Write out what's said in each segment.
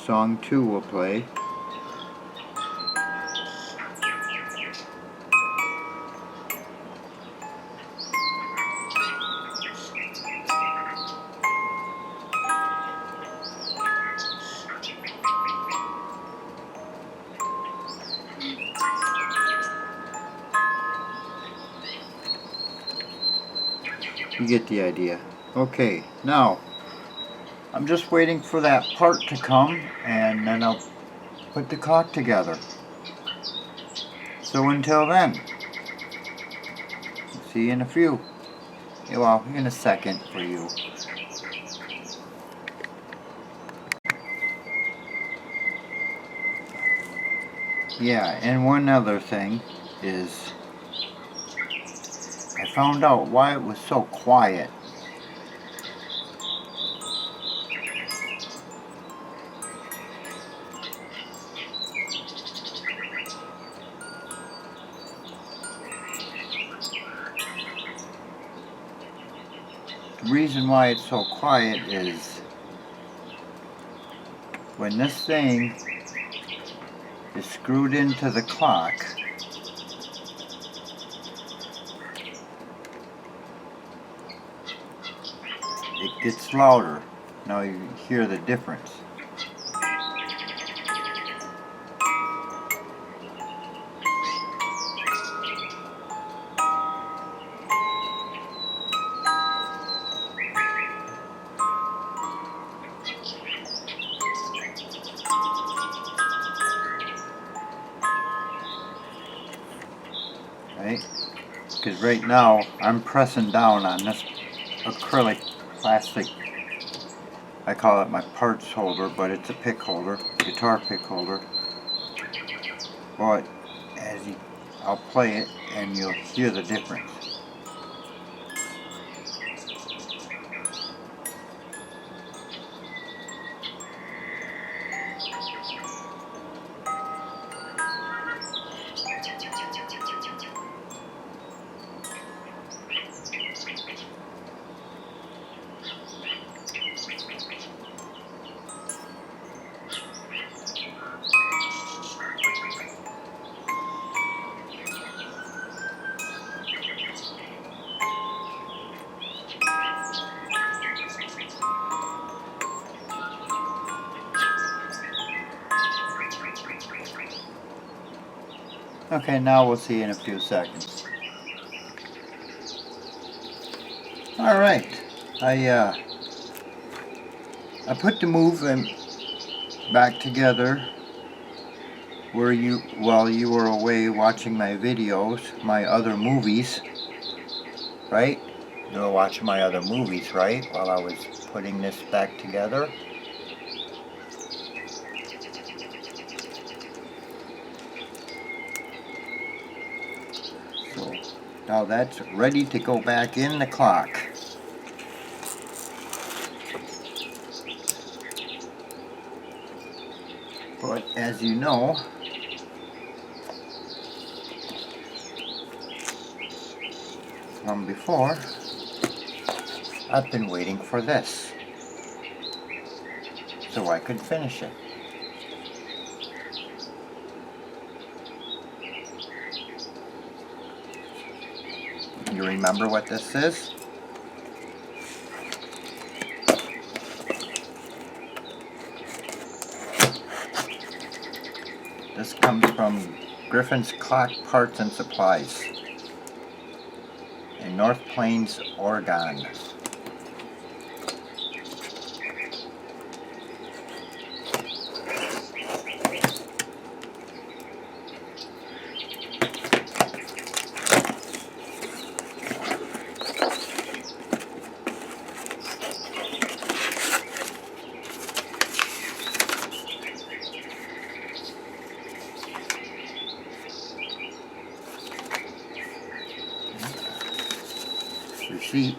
song 2 will play. You get the idea. Okay, now I'm just waiting for that part to come, and then I'll put the clock together. So until then, see you in a few. Well, in a second for you. Yeah, and one other thing is I found out why it was so quiet. The reason why it's so quiet is when this thing is screwed into the clock, it gets louder. Now you hear the difference. Right? Because right now I'm pressing down on this acrylic plastic, I call it my parts holder, but it's a pick holder, guitar pick holder. But I'll play it and you'll hear the difference. Okay, now we'll see in a few seconds. Alright, I put the movement back together while you were away watching my videos, my other movies, right? You were watching my other movies, right? While I was putting this back together. So now that's ready to go back in the clock. But as you know, from before, I've been waiting for this so I could finish it. You remember what this is? This comes from Griffin's Clock Parts and Supplies in North Plains, Oregon. Receipt.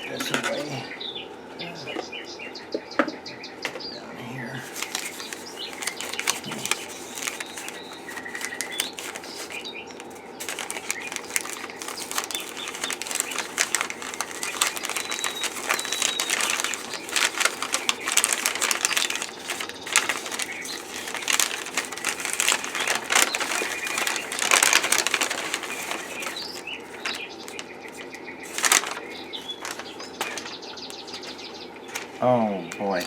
This away. Down here. Oh boy.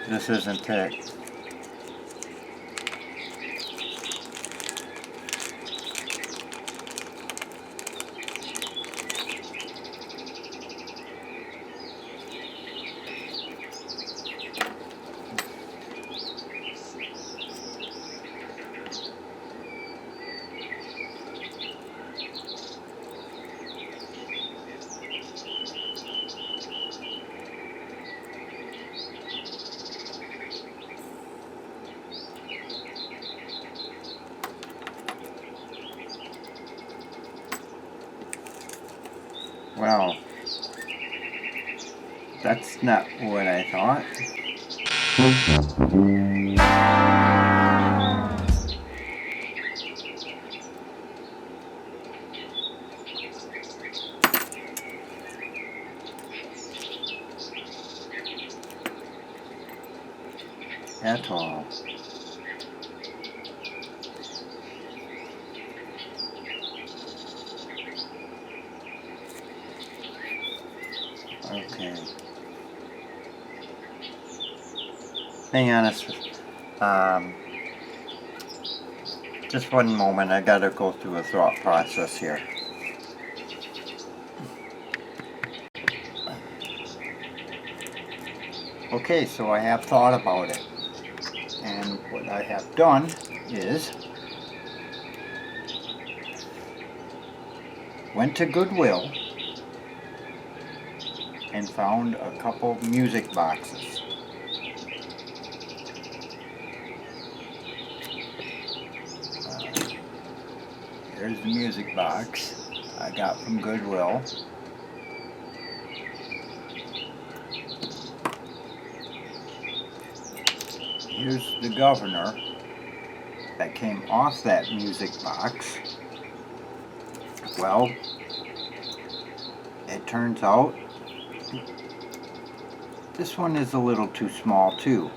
This isn't it. Well, that's not what I thought. At all. Okay. Hang on just one moment, I gotta go through a thought process here. Okay, so I have thought about it. And what I have done is went to Goodwill and found a couple music boxes. Here's the music box I got from Goodwill. Here's the governor that came off that music box. Well, it turns out this one is a little too small too.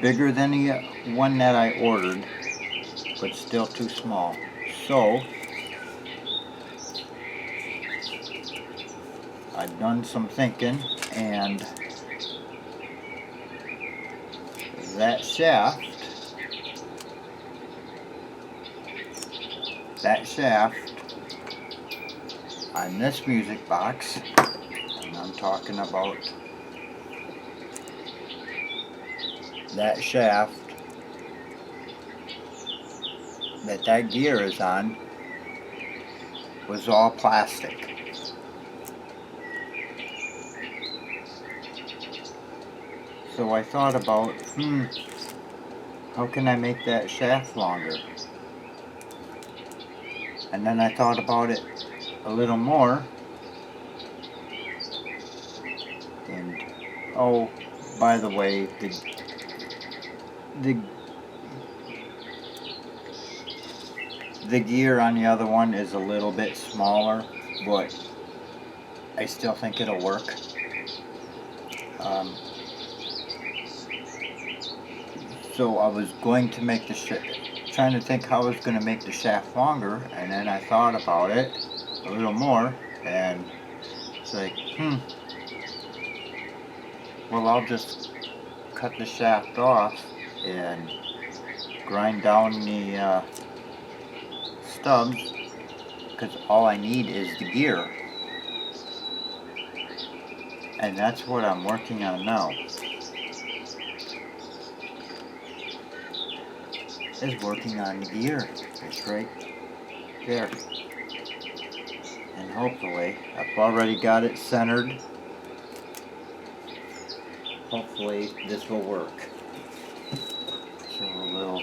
Bigger than the one that I ordered, but still too small. So, I've done some thinking, and that shaft on this music box, and I'm talking about that shaft that gear is on, was all plastic. So I thought about, how can I make that shaft longer? And then I thought about it a little more, and oh, by the way, the gear on the other one is a little bit smaller, but I still think it'll work. So I was going to make the trying to think how I was going to make the shaft longer, and then I thought about it a little more, and it's like, well, I'll just cut the shaft off and grind down the stubs, because all I need is the gear, and that's what I'm working on now, is working on the gear. It's right there, and hopefully I've already got it centered. Hopefully this will work. So a little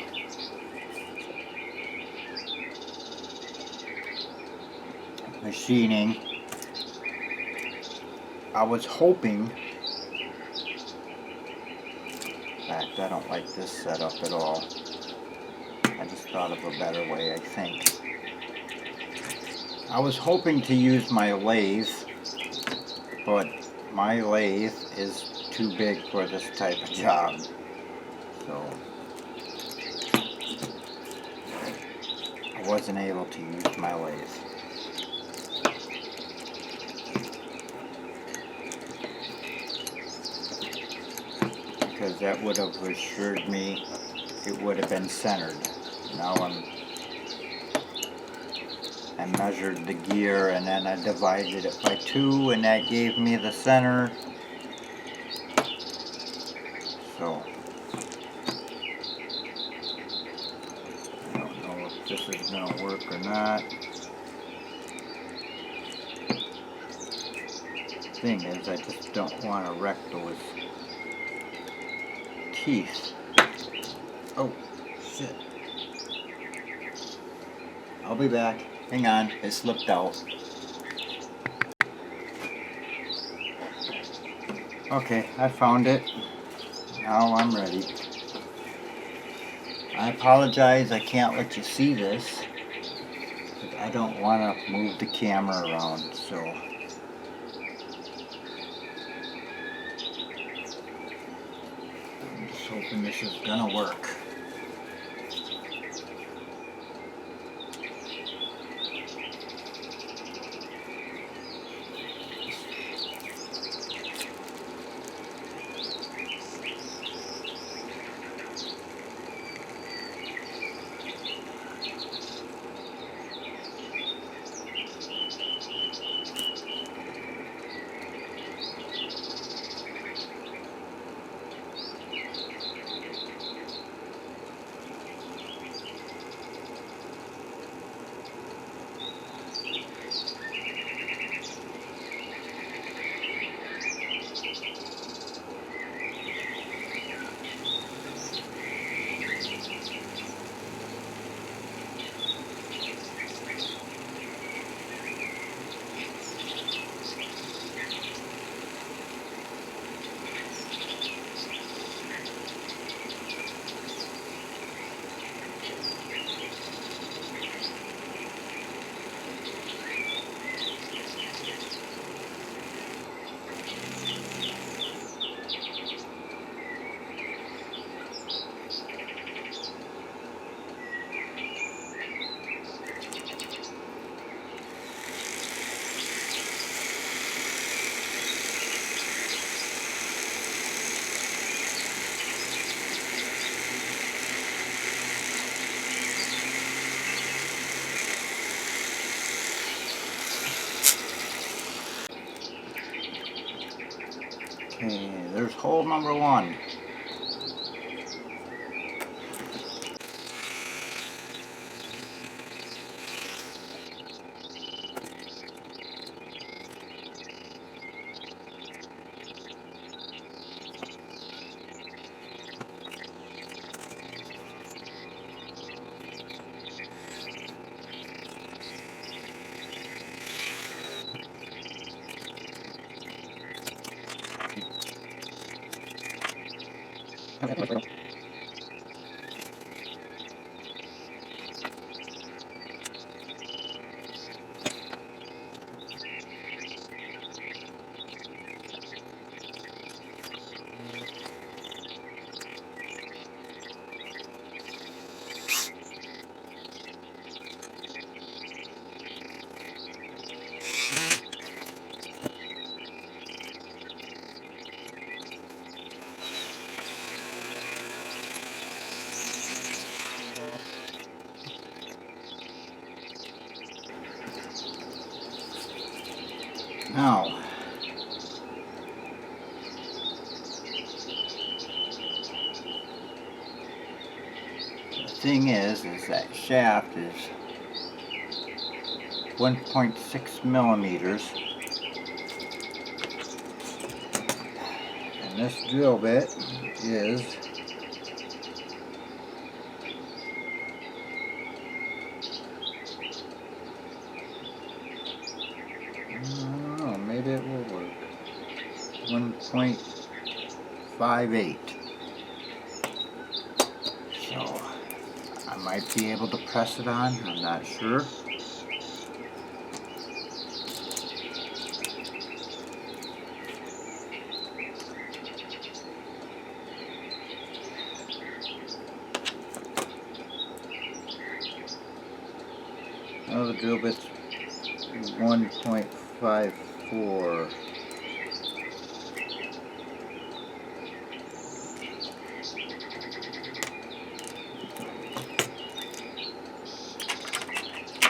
machining. I was hoping, in fact, I don't like this setup at all. I just thought of a better way, I think. I was hoping to use my lathe, but my lathe is too big for this type of job. So I wasn't able to use my lathe. Because that would have assured me it would have been centered. Now I measured the gear and then I divided it by 2 and that gave me the center. So I don't know if this is going to work or not. Thing is, I just don't want to wreck those teeth. Oh, shit. I'll be back. Hang on, it slipped out. Okay, I found it. Now I'm ready. I apologize, I can't let you see this. I don't want to move the camera around, so. I'm just hoping this is gonna work. Okay, there's hole number 1. Now, the thing is that shaft is 1.6 millimeters, and this drill bit is I don't know, maybe it will work. 1.58. So I might be able to press it on, I'm not sure. drill bit's 1.54.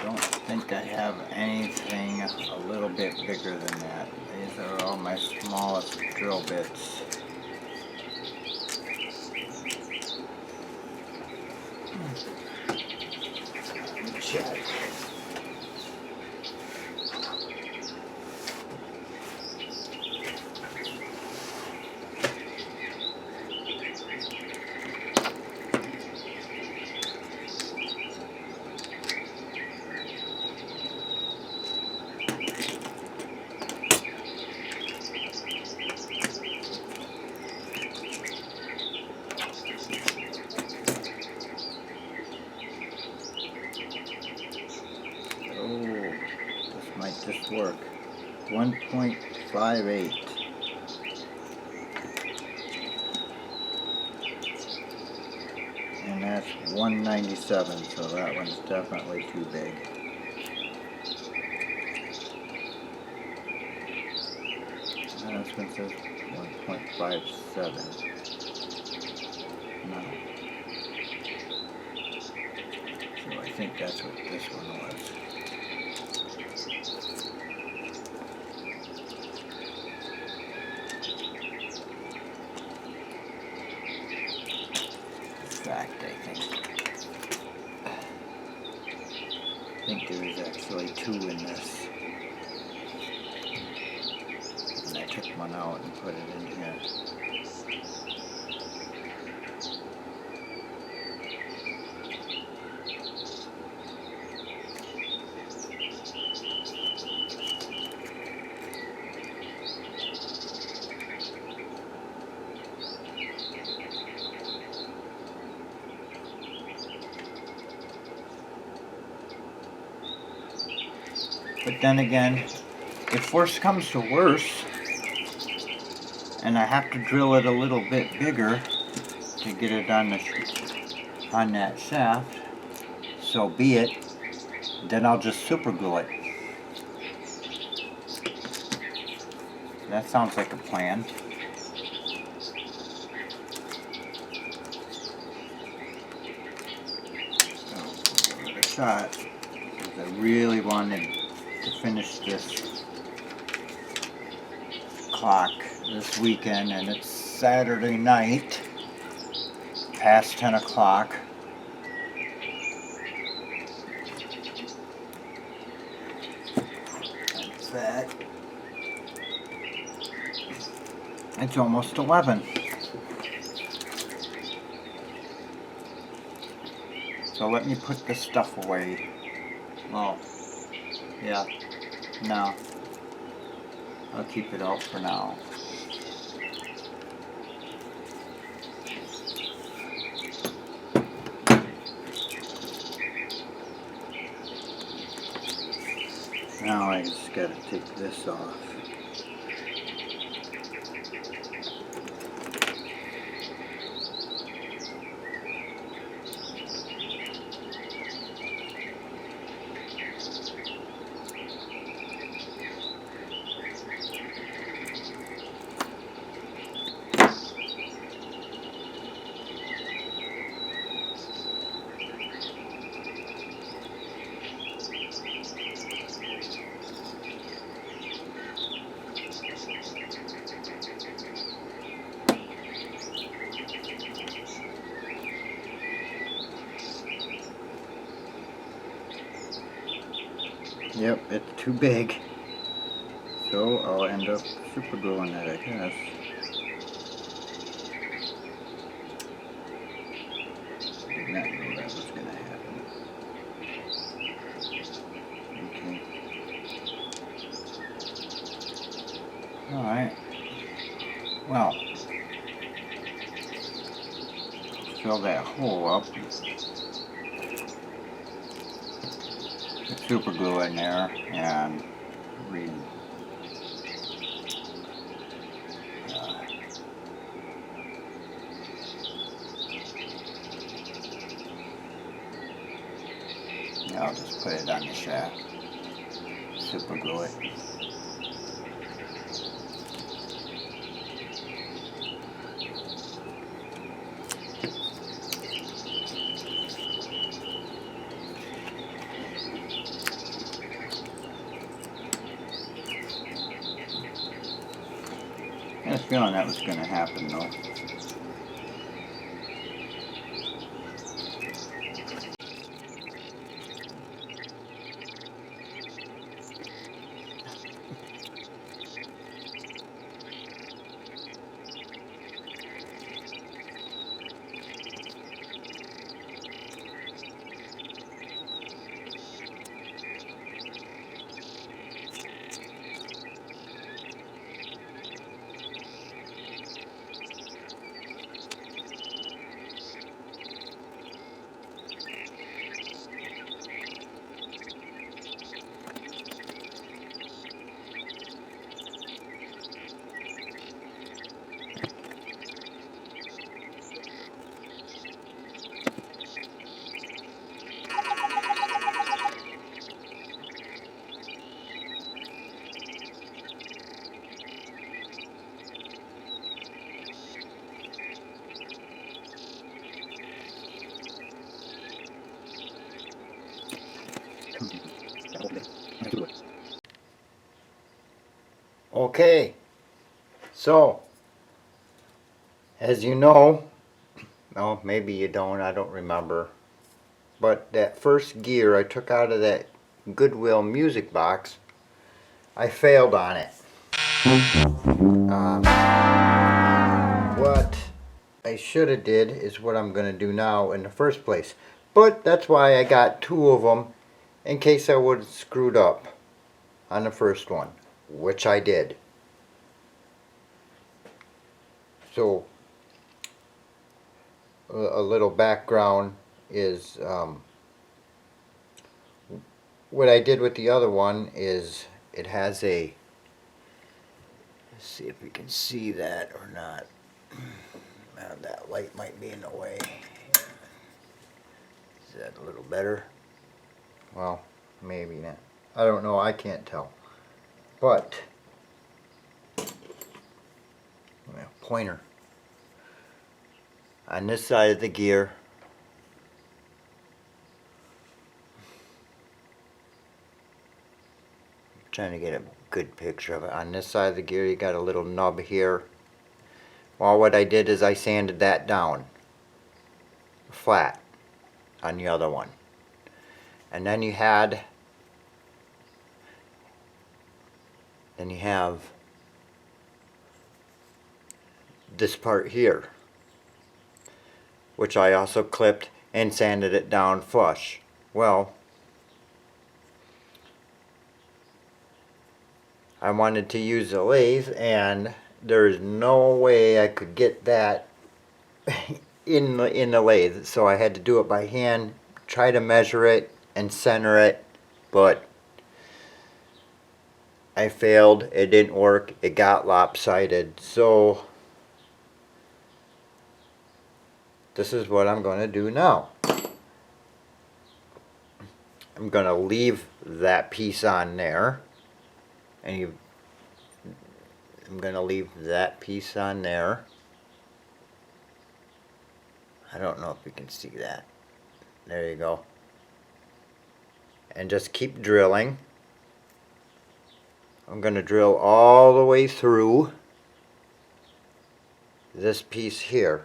Don't think I have anything a little bit bigger than that. These are all my smallest drill bits. Check. Might just work. 1.58. And that's 197, so that one's definitely too big. And this one says 1.57. No. So I think that's what this one was. Fact, I think there is actually two in this, and I took one out and put it in here. But then again, if worse comes to worse, and I have to drill it a little bit bigger to get it on that shaft, so be it. Then I'll just super glue it. That sounds like a plan. So, give it a shot, because I really wanted to finish this clock this weekend, and it's Saturday night, past 10 o'clock. In fact, it's almost 11. So let me put this stuff away. Well, yeah, no. I'll keep it out for now. Now I just gotta take this off. Yep, it's too big. So I'll end up super gluing it, I guess. Did not know that was going to happen. Okay. Alright. Well, fill that hole up. Put super glue in there and read. I'll just put it on the shaft. Super glue it. I had a feeling that was going to happen though. Okay, so as you know, no, maybe you don't, I don't remember, but that first gear I took out of that Goodwill music box, I failed on it. What I should have did is what I'm going to do now in the first place, but that's why I got two of them in case I would have screwed up on the first one, which I did. So a little background is what I did with the other one is it has a, let's see if we can see that or not. That light might be in the way. Is that a little better? Well, maybe not. I don't know, I can't tell. But pointer on this side of the gear, I'm trying to get a good picture of it. On this side of the gear you got a little nub here. Well, what I did is I sanded that down flat on the other one, and then you have this part here, which I also clipped and sanded it down flush. Well, I wanted to use a lathe and there's no way I could get that in the lathe, so I had to do it by hand, try to measure it and center it, but I failed. It didn't work. It got lopsided. So this is what I'm going to do now. I'm going to leave that piece on there, and I'm going to leave that piece on there. I don't know if you can see that. There you go. And just keep drilling. I'm going to drill all the way through this piece here.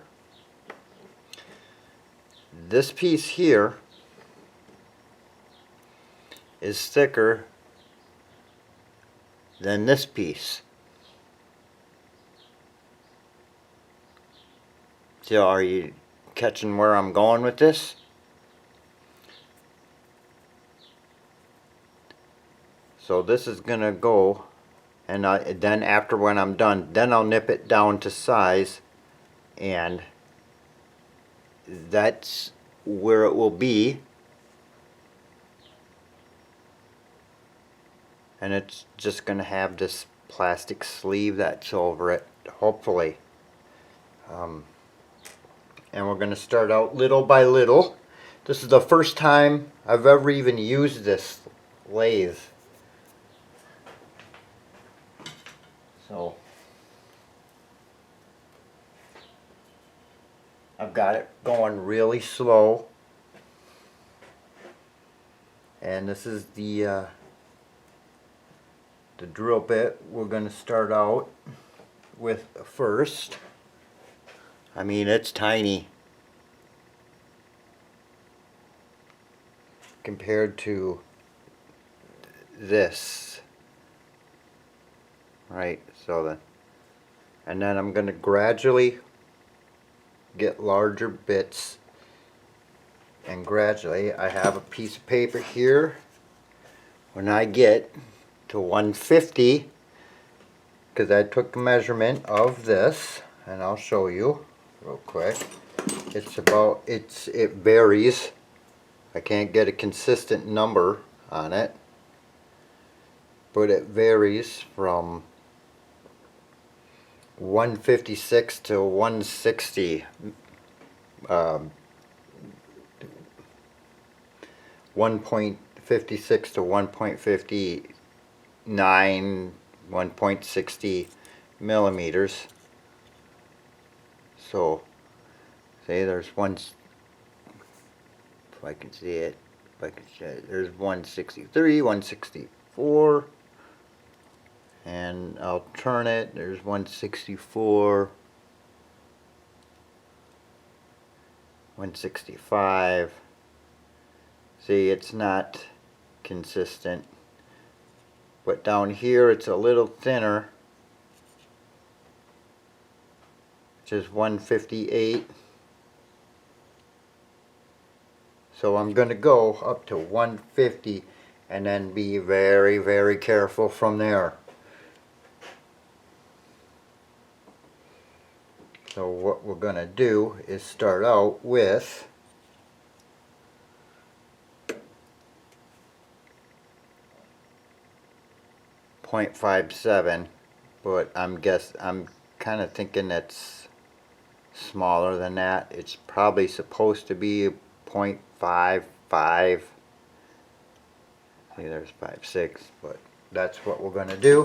This piece here is thicker than this piece. So are you catching where I'm going with this? So this is gonna go, and then after when I'm done, then I'll nip it down to size, and that's where it will be. And it's just gonna have this plastic sleeve that's over it, hopefully. And we're gonna start out little by little, This is the first time I've ever even used this lathe. So I've got it going really slow. And this is the drill bit we're going to start out with first. I mean, it's tiny compared to this. Right, so then, and then I'm going to gradually get larger bits, and gradually I have a piece of paper here. When I get to 150, because I took the measurement of this, and I'll show you real quick. It varies. I can't get a consistent number on it, but it varies from 156 to 160. 1.56 to 1.59, 1.60 millimeters. So, say there's one, if I can see it, there's 163, 164, and I'll turn it, there's 164, 165. See, it's not consistent, but down here it's a little thinner, which is 158. So I'm going to go up to 150 and then be very, very careful from there. So what we're going to do is start out with .57, but I'm kind of thinking that's smaller than that. It's probably supposed to be 0.55. See, there's 5.6, but that's what we're going to do.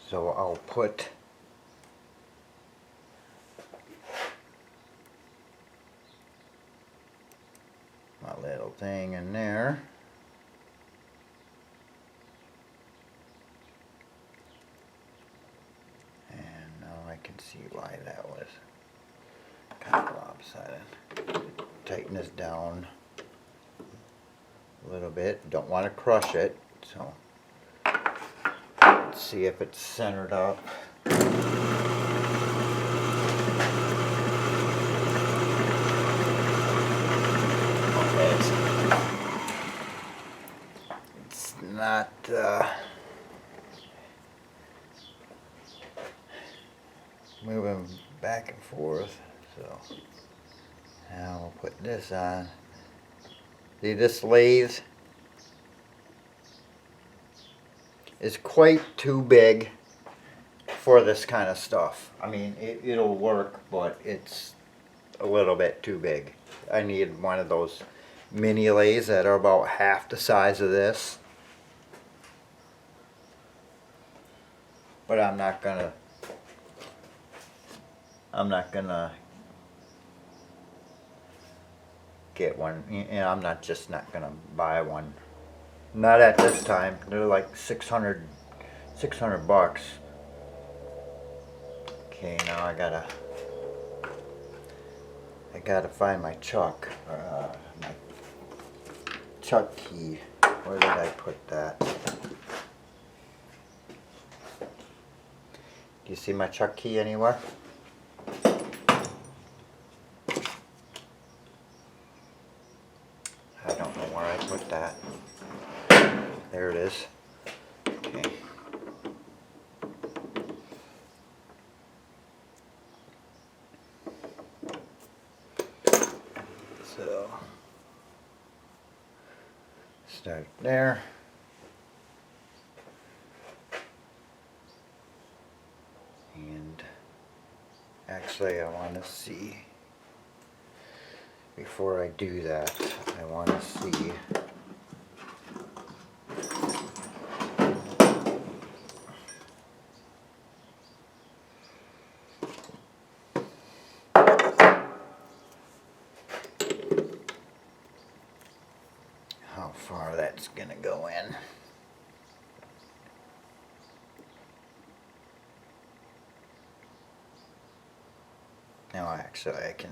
So I'll put my little thing in there. And now I can see why that was kind of lopsided. Tighten this down a little bit. Don't want to crush it, so let's see if it's centered up. It's not moving back and forth, so now we'll put this on. See, this lathe is quite too big for this kind of stuff. I mean, it'll work, but it's a little bit too big. I need one of those mini lathes that are about half the size of this. But I'm not gonna get one. You know, I'm just not gonna buy one. Not at this time. They're like 600 bucks. Okay, now I gotta find my chuck. My chuck key. Where did I put that? Do you see my chuck key anywhere? I don't know where I put that. There it is. Okay. So, start there. And actually I want to see, before I do that, I want to see how far that's going to go in. Now actually I can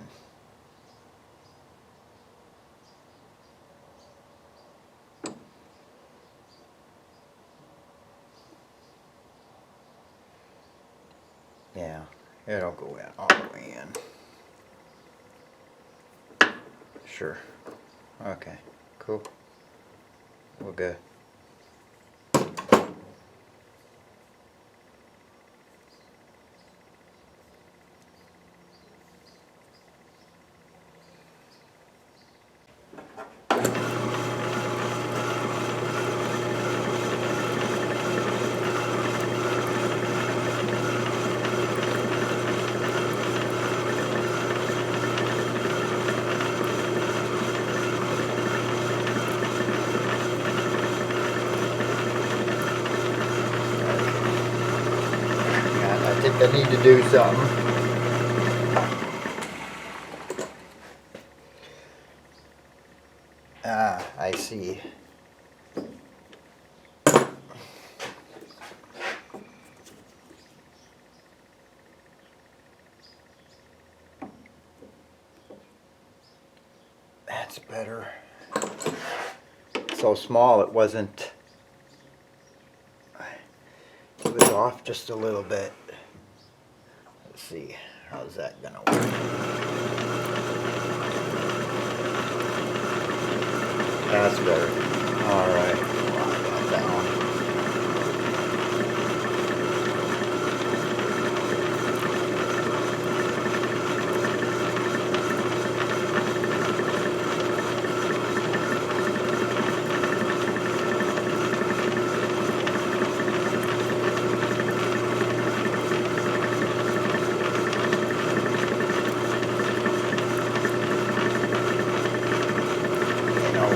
yeah, it'll go in all the way in. Sure. Okay, cool. We're good. I think I need to do something. Ah, I see. That's better. So small it wasn't. It was off just a little bit. Let's see, how's that gonna work? That's better. Alright, well, I got that one.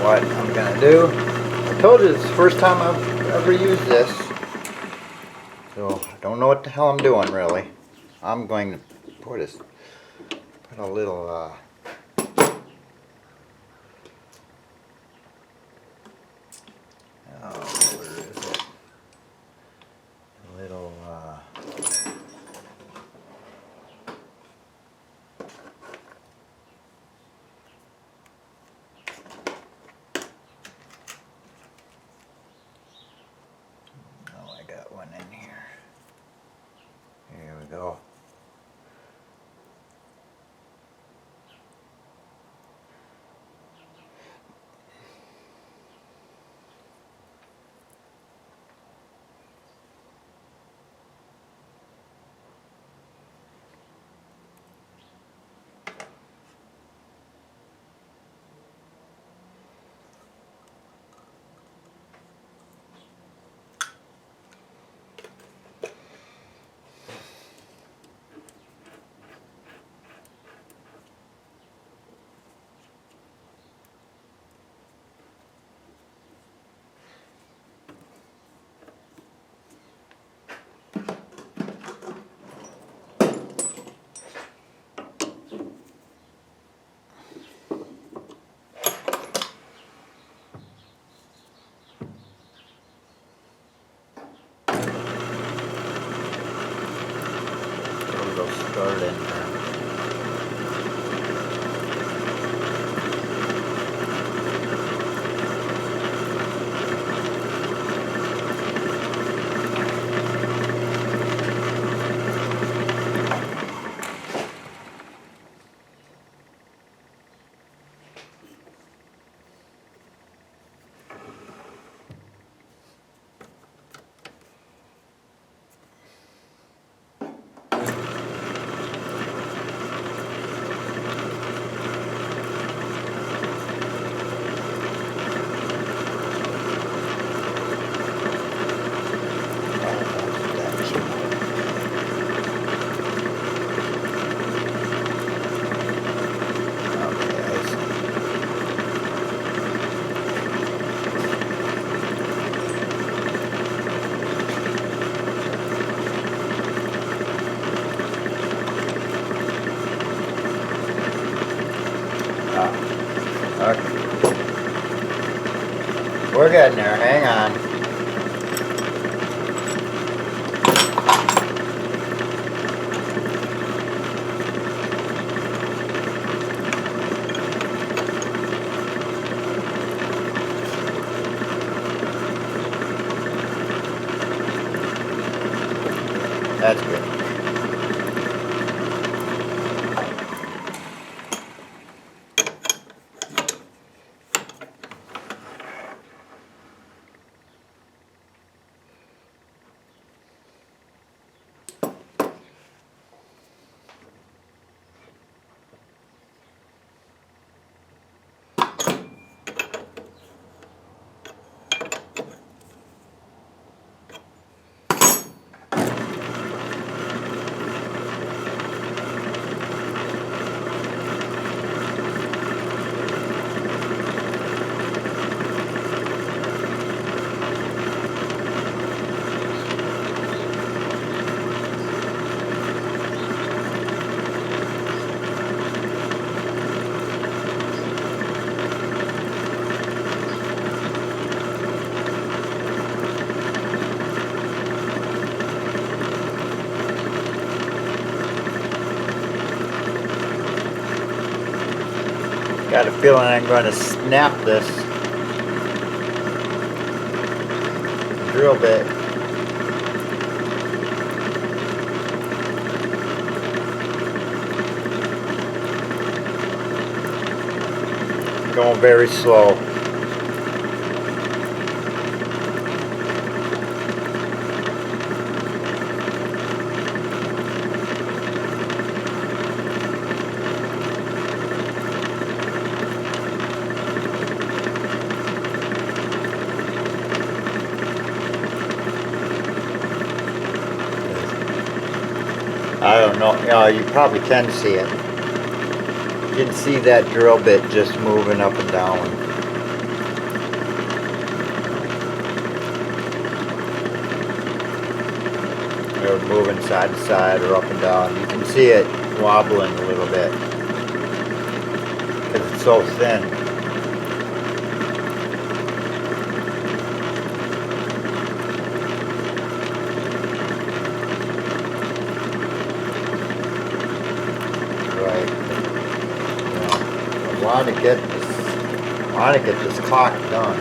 What I'm gonna do. I told you it's the first time I've ever used this, so I don't know what the hell I'm doing really. I'm going to put a little oh, where is it? A little oh, I got one in here. Here we go. Start in there. getting there. Hang on. That's good. Got a feeling I'm going to snap this drill bit. Going very slow. I don't know, you probably can see it. You can see that drill bit just moving up and down. Or moving side to side or up and down. You can see it wobbling a little bit because it's so thin. I want to get this clock done.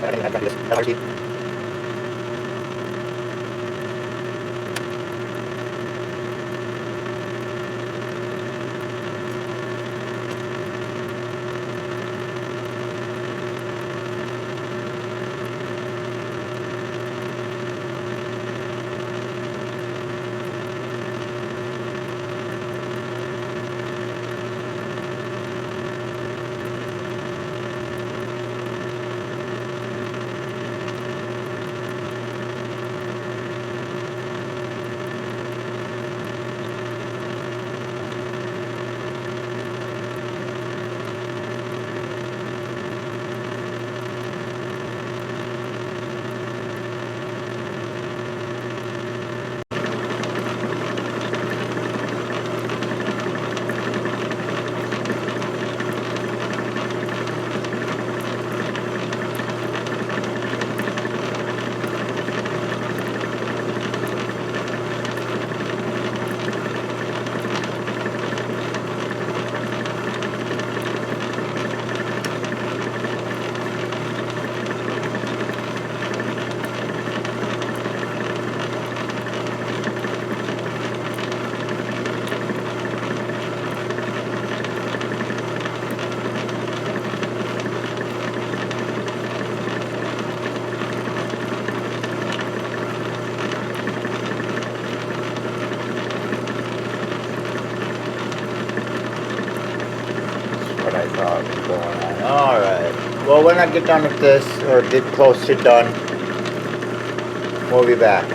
I got this. I thought was going on. Alright. Well, when I get done with this, or get close to done, we'll be back.